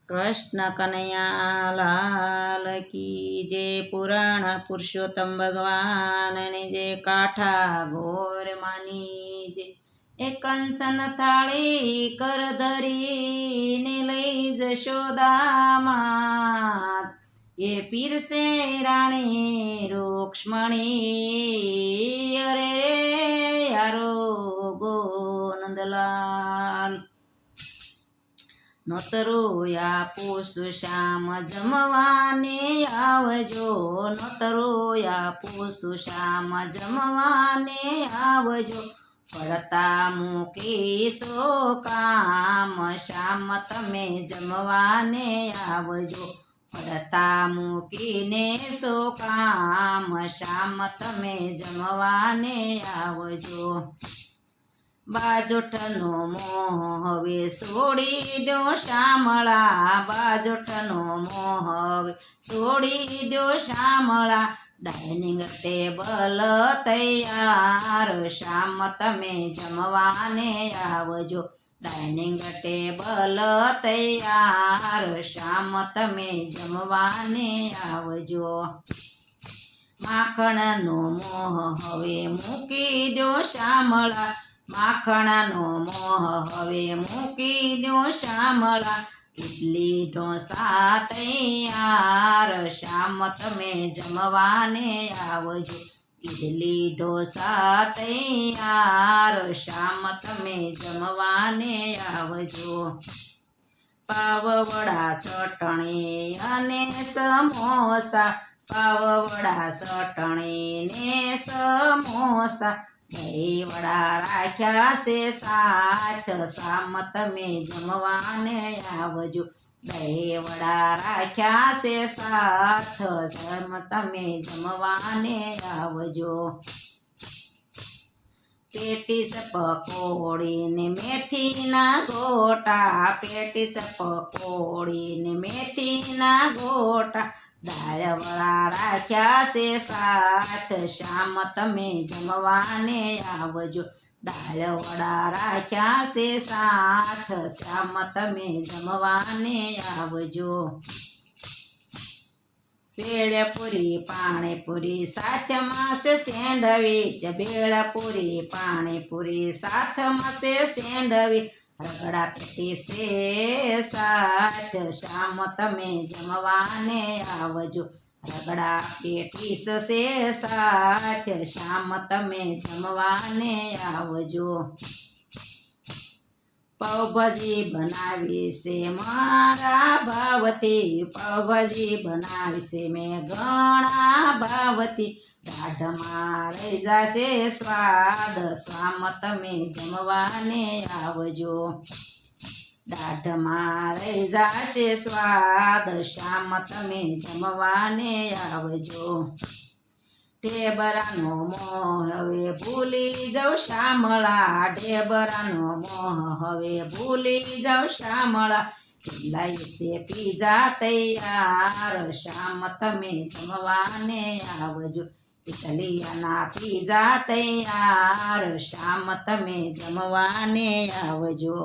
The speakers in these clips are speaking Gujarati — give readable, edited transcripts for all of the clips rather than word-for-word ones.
કૃષ્ણ કનૈયા લાલ કી જે પુરાણ પુરુષોત્તમ ભગવાનની જે કાઠા ઘોર માની જે એ કંસન થાળી કર ધરીને લઈ જશોદામાં એ પીરસે રાણી રૂક્ષ્મણી અરે યારો ગોનંદલાલ નોતરોયા પૂછ શ્યામ જમવાને આવજો નોતરોયા પૂછ શ્યામ જમવાને આવજો પડતા મૂકીશો કામ શ્યામ તમે જમવાને આવજો પડતા મૂકીને સો કામ શ્યામ તમે જમવાને આવજો બાજોઠનો મોહ હવે છોડી દો શ્યામળા બાજોઠનો મોહ હવે છોડી દો શ્યામળા ડાઇનિંગ ટેબલ તૈયાર શ્યામ તમે જમવાને આવજો ડાઇનિંગ ટેબલ તૈયાર શ્યામ તમે જમવાને આવજો માખણનો મોહ હવે મૂકી દો શ્યામળા માખણનો મોહ હવે મૂકી દો શ્યામળા ઇડલી ઢોસા તૈયાર શ્યામ તમે જમવાને આવજો ઇડલી ઢોસા તૈયાર શ્યામ તમે જમવાને આવજો પાવવડા ચટણી અને સમોસા પાવવડા ચટણી ને સમોસા દહીંવડા રાખ્યા છે સાથ શ્યામ તમે જમવાને આવજો દહીંવડા રાખ્યા છે સાથ શ્યામ તમે જમવાને આવજો પેટીસ પકોડી ને મેથીના ગોટા પેટીસ પકોડી ને મેથીના ગોટા દાળવડા રાખ્યા છે સાથ શ્યામ તમે જમવાને આવજો દાળવડા રાખ્યા છે સાથ શ્યામ તમે જમવાને આવજો ભેળપુરી પાણીપુરી સાથમાં છે સેન્ડવીચ ભેળપુરી પાણીપુરી સાથમાં છે સેન્ડવીચ રગડા પેટી છે સાથ શ્યામ તમે જમવાને આવજો રગડા પેટીસ છે સાથ શ્યામ તમે જમવાને આવજો પાવભાજી બનાવી છે મારા ભાવથી પાવભાજી બનાવી છે મેં ઘણા ભાવથી દાઢમાં રહી જશે સ્વાદ શ્યામ તમે જમવાને આવજો દાઢમાં રહી જશે સ્વાદ શ્યામ તમે જમવાને આવજો ઢેબરાનો મોહ હવે ભૂલી જાવ શ્યામળા ઢેબરાનો મોહ હવે ભૂલી જાવ શ્યામળા લાઈ છે પીઝા તૈયાર શ્યામ તમે જમવાને આવજો ઇટાલિયાના પીઝા તૈયાર શ્યામ તમે જમવાને આવજો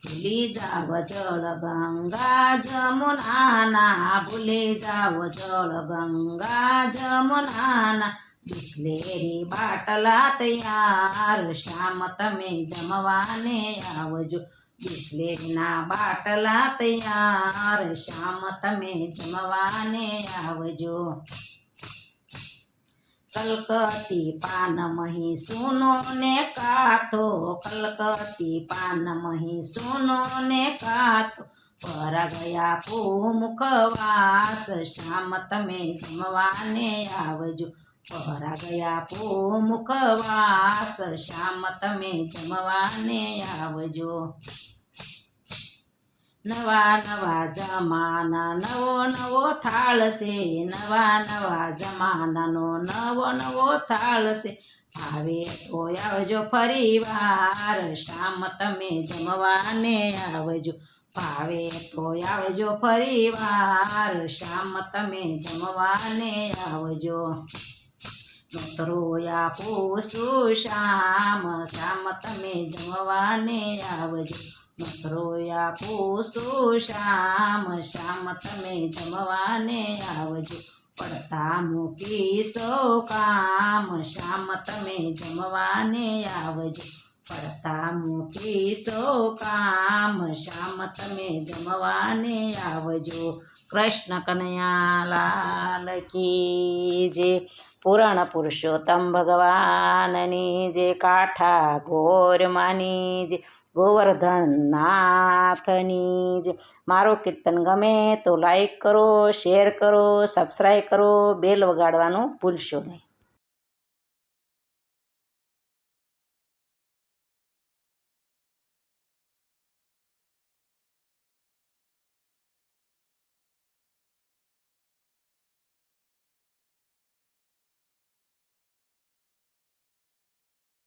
ભૂલી જાવ જળ ગંગા જમુનાના ભૂલી જાવ જળ ગંગા જમુનાના બિસ્લેરી બાટલા તૈયાર શ્યામ તમે જમવાને આવજો બિસ્લેરીના બાટલા તૈયાર શ્યામ તમે જમવાને આવજો કલકતી પાન મહી સુનો ને કાથો કલકતી પાન મહી સુનો ને કાથો પર ગયા મુખવાસ શ્યામ તમે જમવાને આવજો પર ગયા મુખવાસ શ્યામ તમે જમવાને આવજો નવા નવા જમાના નવો નવો થાળ છે નવા નવા જમાનાનો નવો નવો થાળ છે આવે તો આવજો ફરી વાર શ્યામ તમે જમવાને આવજો ભાવે તો આવજો ફરી વાર શ્યામ તમે જમવાને આવજો નોતરોયા પૂછું શ્યામ શ્યામ તમે જમવાને આવજો નખરો આપું શ્યામ શ્યામ તમે જમવાને આવજો પડતા મૂકીશો કામ શ્યામ તમે જમવાને આવજો પડતા મૂકીશો કામ શ્યામ તમે જમવાને આવજો કૃષ્ણ કનૈયા લાલ કી જે પૂરણ પુરુષોત્તમ ભગવાનની જે કાઠા ઘોરમાની જે ગોવર્ધન નાથની જે મારો કીર્તન ગમે તો લાઈક કરો, શેર કરો, સબસ્ક્રાઈબ કરો, બેલ વગાડવાનું ભૂલશો નહીં.